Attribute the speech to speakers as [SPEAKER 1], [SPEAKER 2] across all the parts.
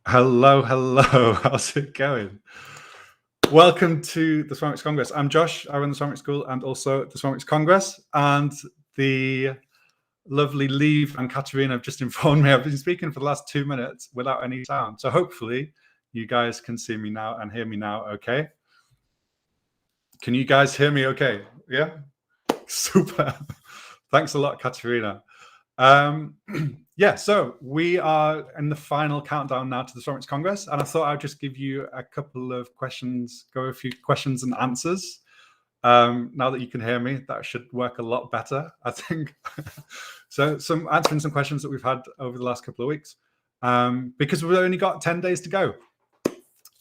[SPEAKER 1] Hello, hello. How's it going? Welcome to the Swamix Congress. I'm Josh. I run the Swamix School and also the Swamix Congress. And the lovely Leave and Katerina have just informed me I've been speaking for the last 2 minutes without any sound. So hopefully you guys can see me now and hear me now okay. Can you guys hear me okay? Yeah? Super. Thanks a lot, Katerina. Yeah, so we are in the final countdown now to the Swamix Congress, and I thought I'd just give you a couple of questions, go a few questions and answers. Now that you can hear me, that should work a lot better, I think. So answering some questions that we've had over the last couple of weeks, because we've only got 10 days to go.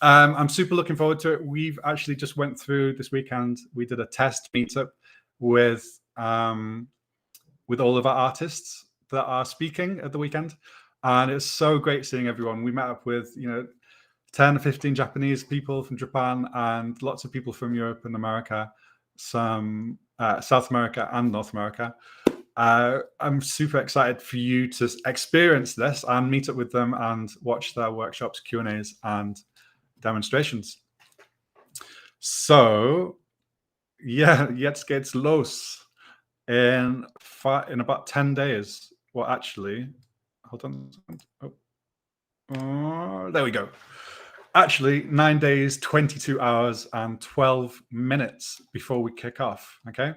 [SPEAKER 1] I'm super looking forward to it. We've actually just went through this weekend. We did a test meetup with all of our artists that are speaking at the weekend, and it's so great seeing everyone. We met up with 10 or 15 Japanese people from Japan and lots of people from Europe and America, some South America and North America. I'm super excited for you to experience this and meet up with them and watch their workshops, Q&As, and demonstrations. So yeah, jetzt geht's los in about 10 days. Well, actually, hold on. There we go. Actually, 9 days, 22 hours, and 12 minutes before we kick off. Okay.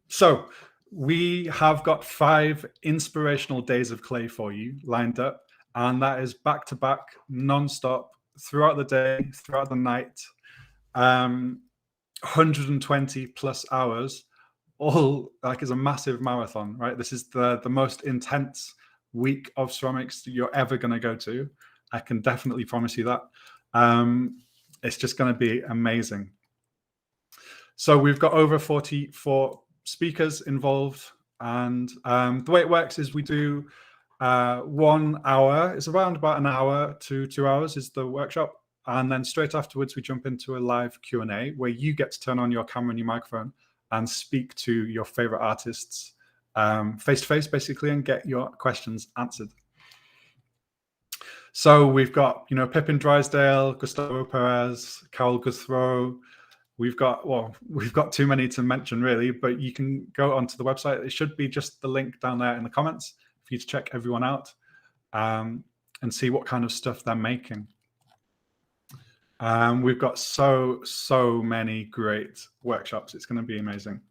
[SPEAKER 1] So we have got 5 inspirational days of clay for you lined up, and that is back to back, non-stop, throughout the day, throughout the night. 120 plus hours, all like is a massive marathon, right? This is the most intense week of ceramics that you're ever going to go to. I can definitely promise you that. It's just going to be amazing. So we've got over 44 speakers involved, and the way it works is we do 1 hour. It's around about an hour to 2 hours is the workshop. And then straight afterwards, we jump into a live Q&A where you get to turn on your camera and your microphone and speak to your favorite artists face-to-face, basically, and get your questions answered. So we've got, Pippin Drysdale, Gustavo Perez, Carol Guthrow. We've got too many to mention, really, but you can go onto the website. It should be just the link down there in the comments for you to check everyone out and see what kind of stuff they're making. We've got so many great workshops. It's going to be amazing.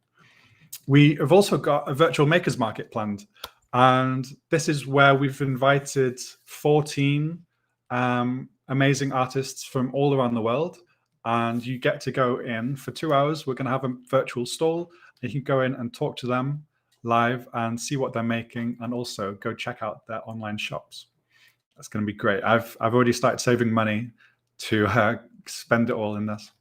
[SPEAKER 1] We have also got a virtual makers market planned, and this is where we've invited 14 amazing artists from all around the world, and you get to go in for 2 hours. We're going to have a virtual stall. You can go in and talk to them live and see what they're making, and also go check out their online shops. That's going to be great. I've already started saving money to spend it all in this.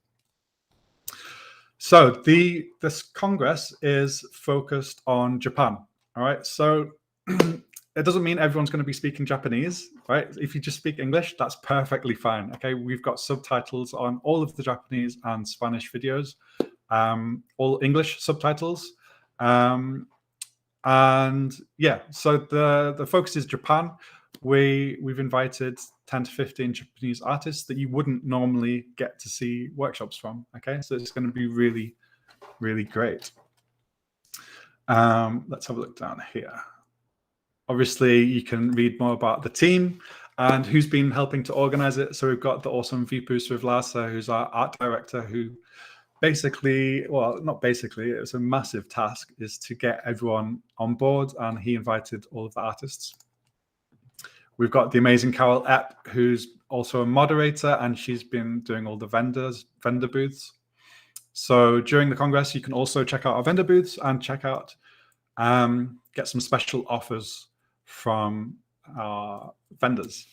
[SPEAKER 1] So this Congress is focused on Japan. All right. So it doesn't mean everyone's going to be speaking Japanese, right? If you just speak English, that's perfectly fine. Okay. We've got subtitles on all of the Japanese and Spanish videos, all English subtitles. And yeah, so the focus is Japan. We've invited 10 to 15 Japanese artists that you wouldn't normally get to see workshops from. Okay, so it's going to be really, really great. Let's have a look down here. Obviously, you can read more about the team and who's been helping to organize it. So we've got the awesome Vipu Srivlasa, who's our art director, who basically, well, not basically, it was a massive task, is to get everyone on board, and he invited all of the artists. We've got the amazing Carol Epp, who's also a moderator, and she's been doing all the vendor booths. So during the Congress, you can also check out our vendor booths and check out, get some special offers from our vendors.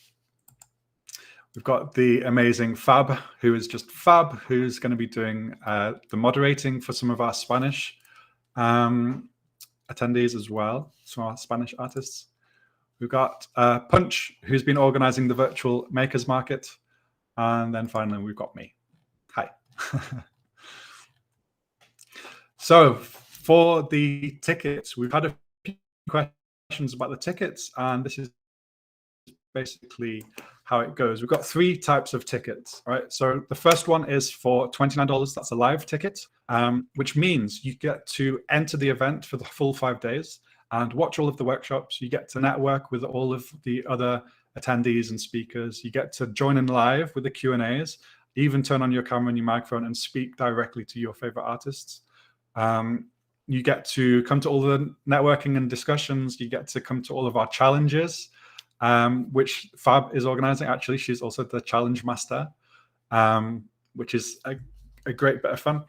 [SPEAKER 1] We've got the amazing Fab, who is just Fab, who's going to be doing the moderating for some of our Spanish attendees as well, some of our Spanish artists. We've got Punch, who's been organizing the virtual makers market. And then finally, we've got me. Hi. So for the tickets, we've had a few questions about the tickets, and this is basically how it goes. We've got 3 types of tickets, right? So the first one is for $29. That's a live ticket, which means you get to enter the event for the full 5 days and watch all of the workshops. You get to network with all of the other attendees and speakers. You get to join in live with the Q&As, even turn on your camera and your microphone and speak directly to your favorite artists. You get to come to all the networking and discussions. You get to come to all of our challenges, which Fab is organizing. Actually, she's also the challenge master, which is a great bit of fun.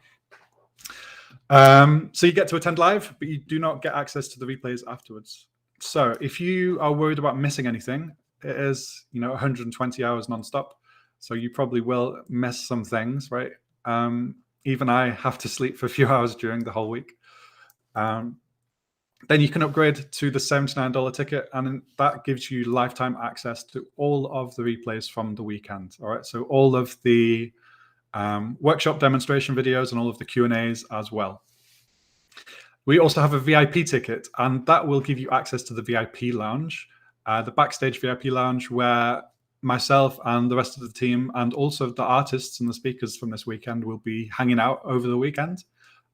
[SPEAKER 1] So you get to attend live, but you do not get access to the replays afterwards. So if you are worried about missing anything, it is 120 hours nonstop. So you probably will miss some things, right? Even I have to sleep for a few hours during the whole week. Then you can upgrade to the $79 ticket, and that gives you lifetime access to all of the replays from the weekend. All right, so all of the workshop demonstration videos and all of the Q&As as well. We also have a VIP ticket, and that will give you access to the VIP lounge, the backstage VIP lounge, where myself and the rest of the team and also the artists and the speakers from this weekend will be hanging out over the weekend.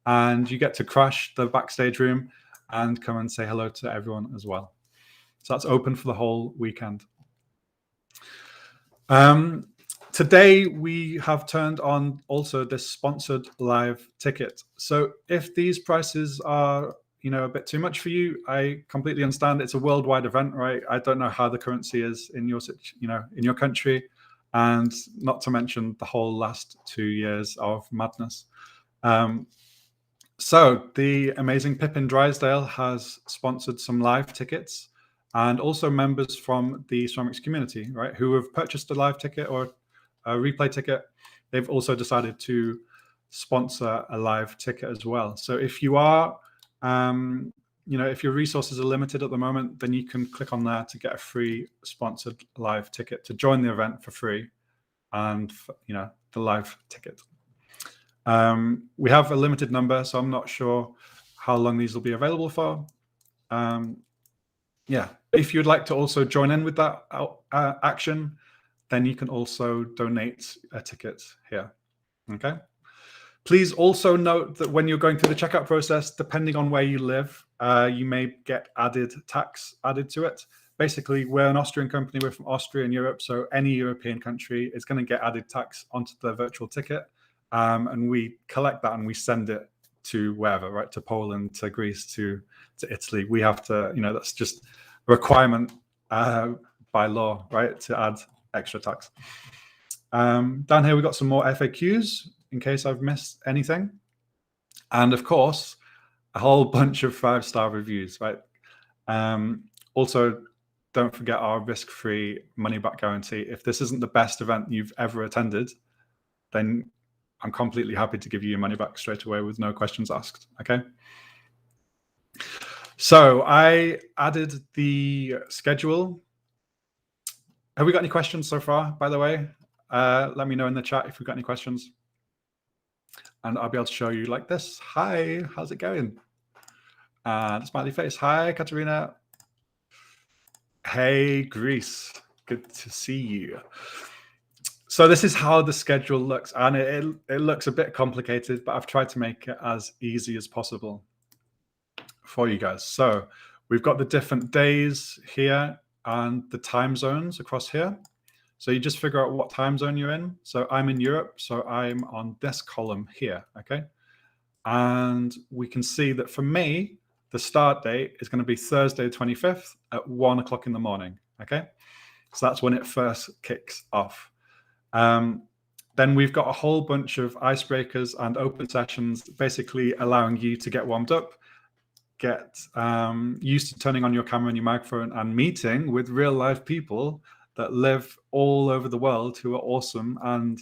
[SPEAKER 1] And you get to crash the backstage room and come and say hello to everyone as well. So that's open for the whole weekend. Today, we have turned on also this sponsored live ticket. So if these prices are a bit too much for you, I completely understand. It's a worldwide event, right? I don't know how the currency is in your in your country, and not to mention the whole last 2 years of madness. So the amazing Pippin Drysdale has sponsored some live tickets, and also members from the Ceramics community, right, who have purchased a live ticket or a replay ticket. They've also decided to sponsor a live ticket as well. So if you are if your resources are limited at the moment, then you can click on there to get a free sponsored live ticket to join the event for free, and the live ticket. We have a limited number, so I'm not sure how long these will be available for. If you'd like to also join in with that action, then you can also donate a ticket here. Okay. Please also note that when you're going through the checkout process, depending on where you live, you may get added tax added to it. Basically, we're an Austrian company. We're from Austria and Europe. So any European country is going to get added tax onto the virtual ticket. And we collect that and we send it to wherever, right? To Poland, to Greece, to Italy. We have to, that's just a requirement by law, right? To add extra tax. Down here, we've got some more FAQs in case I've missed anything. And of course, a whole bunch of 5-star reviews, right? Also, don't forget our risk-free money-back guarantee. If this isn't the best event you've ever attended, then I'm completely happy to give you your money back straight away with no questions asked, okay? So I added the schedule. Have we got any questions so far, by the way? Let me know in the chat if we've got any questions. And I'll be able to show you like this. Hi, how's it going? Smiley face. Hi, Katerina. Hey, Greece. Good to see you. So this is how the schedule looks. And it looks a bit complicated, but I've tried to make it as easy as possible for you guys. So we've got the different days here and the time zones across here. So you just figure out what time zone you're in. So I'm in Europe, so I'm on this column here, okay? And we can see that for me, the start date is going to be Thursday, 25th at 1 o'clock in the morning, okay? So that's when it first kicks off. Then we've got a whole bunch of icebreakers and open sessions, basically allowing you to get warmed up, get used to turning on your camera and your microphone and meeting with real life people that live all over the world who are awesome and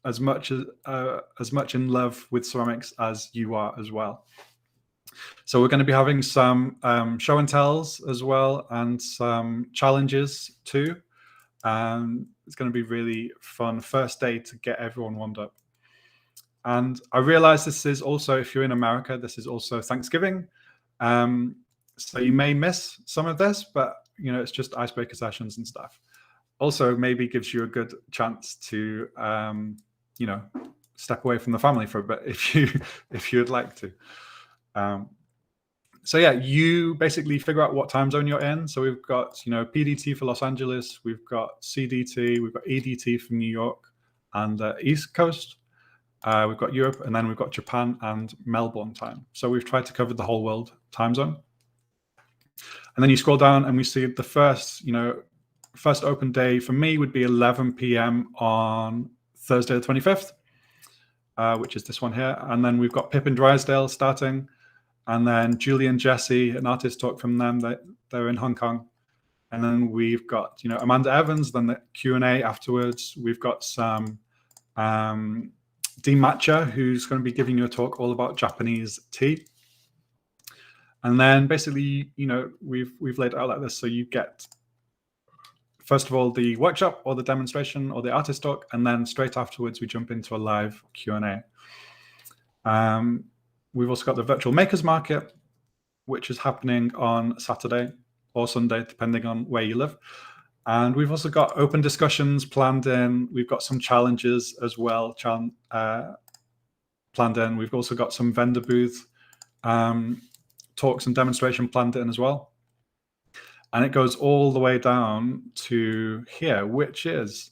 [SPEAKER 1] as much in love with ceramics as you are as well. So we're going to be having some show and tells as well and some challenges too. It's going to be really fun first day to get everyone warmed up. And I realize this is also, if you're in America, this is also Thanksgiving. So you may miss some of this, but it's just icebreaker sessions and stuff. Also, maybe gives you a good chance to, step away from the family for a bit if you'd like to. So yeah, you basically figure out what time zone you're in. So we've got, PDT for Los Angeles, we've got CDT, we've got EDT from New York and East Coast. We've got Europe, and then we've got Japan and Melbourne time. So we've tried to cover the whole world time zone. And then you scroll down and we see the first open day for me would be 11 p.m. on Thursday the 25th, which is this one here. And then we've got Pippin Drysdale starting. And then Julie and Jesse, an artist talk from them. They're in Hong Kong. And then we've got, Amanda Evans, then the Q&A afterwards. We've got some Dean Matcha, who's going to be giving you a talk all about Japanese tea. And then basically, we've laid it out like this. So you get, first of all, the workshop or the demonstration or the artist talk, and then straight afterwards, we jump into a live Q&A. We've also got the virtual makers market, which is happening on Saturday or Sunday, depending on where you live. And we've also got open discussions planned in. We've got some challenges as well planned in. We've also got some vendor booth talks and demonstration planned in as well. And it goes all the way down to here, which is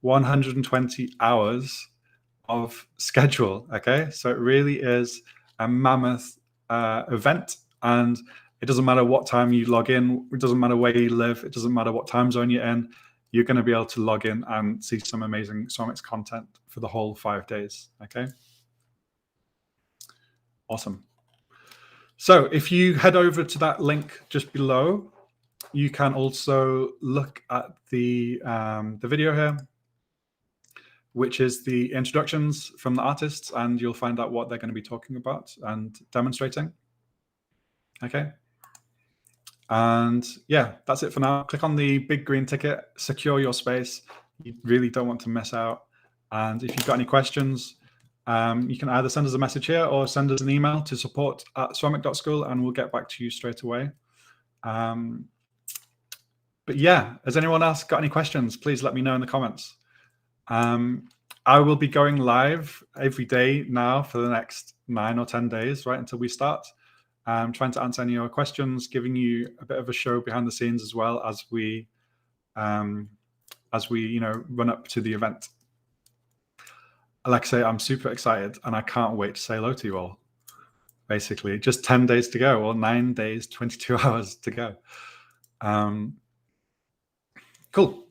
[SPEAKER 1] 120 hours of schedule. Okay, so it really is a mammoth event, and it doesn't matter what time you log in, it doesn't matter where you live, it doesn't matter what time zone you're in, you're going to be able to log in and see some amazing SwarmX content for the whole 5 days. Okay, awesome. So if you head over to that link just below, you can also look at the video here, which is the introductions from the artists, and you'll find out what they're going to be talking about and demonstrating. Okay. And yeah, that's it for now. Click on the big green ticket, secure your space. You really don't want to miss out. And if you've got any questions, you can either send us a message here or send us an email to support@swarmx.school, and we'll get back to you straight away. But yeah, has anyone else got any questions? Please let me know in the comments. I will be going live every day now for the next 9 or 10 days, right, until we start. Trying to answer any of your questions, giving you a bit of a show behind the scenes as well as we run up to the event. Like I say, I'm super excited and I can't wait to say hello to you all. Basically, just 10 days to go, or 9 days, 22 hours to go. Cool.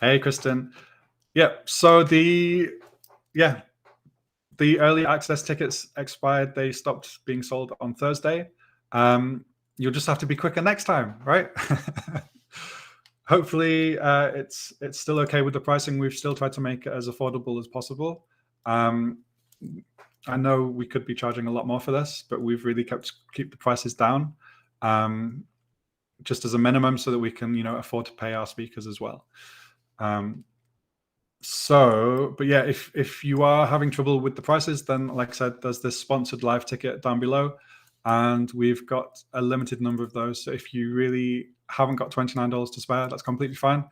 [SPEAKER 1] Hey, Kristen. Yeah, so the early access tickets expired. They stopped being sold on Thursday. You'll just have to be quicker next time, right? Hopefully, it's still okay with the pricing. We've still tried to make it as affordable as possible. I know we could be charging a lot more for this, but we've really keep the prices down, just as a minimum, so that we can afford to pay our speakers as well. But yeah, if you are having trouble with the prices, then like I said, there's this sponsored live ticket down below, and we've got a limited number of those. So if you really haven't got $29 to spare, that's completely fine.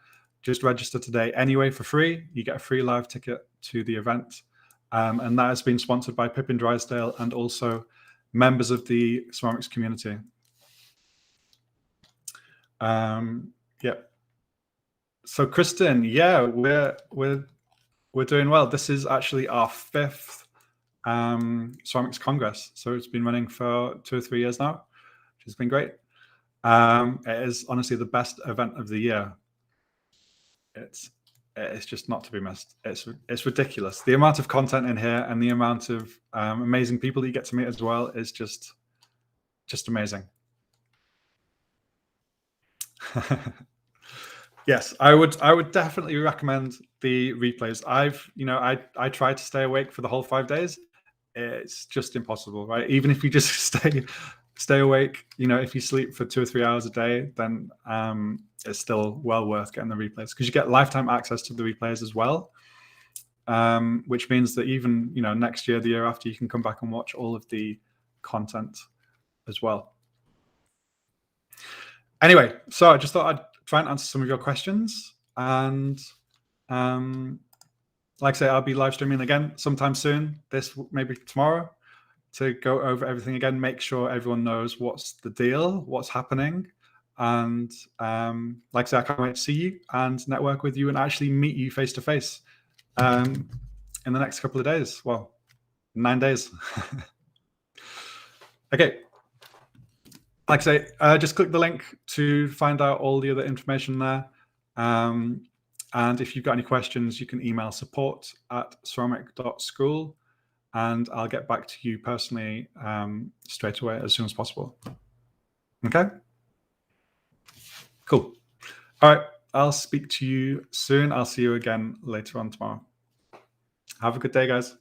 [SPEAKER 1] Just register today anyway for free. You get a free live ticket to the event. And that has been sponsored by Pippin Drysdale and also members of the SwarmX community. Yeah. So Kristen, yeah, we're doing well. This is actually our 5th SwarmX Congress. So it's been running for 2 or 3 years now, which has been great. It is honestly the best event of the year. It's just not to be missed. It's ridiculous. The amount of content in here and the amount of amazing people that you get to meet as well is just amazing. Yes, I would definitely recommend the replays. I tried to stay awake for the whole 5 days. It's just impossible, right? Even if you just stay awake, if you sleep for 2 or 3 hours a day, then it's still well worth getting the replays, because you get lifetime access to the replays as well, which means that even next year, the year after, you can come back and watch all of the content as well. Anyway, so I just thought I'd try and answer some of your questions. And like I say, I'll be live streaming again sometime soon, maybe tomorrow, to go over everything again, make sure everyone knows what's the deal, what's happening. And like I say, I can't wait to see you and network with you and actually meet you face to face in the next couple of days. Well, 9 days. Okay. Like I say, just click the link to find out all the other information there. And if you've got any questions, you can email support@ceramic.school, and I'll get back to you personally straight away as soon as possible. Okay? Cool. All right. I'll speak to you soon. I'll see you again later on tomorrow. Have a good day, guys.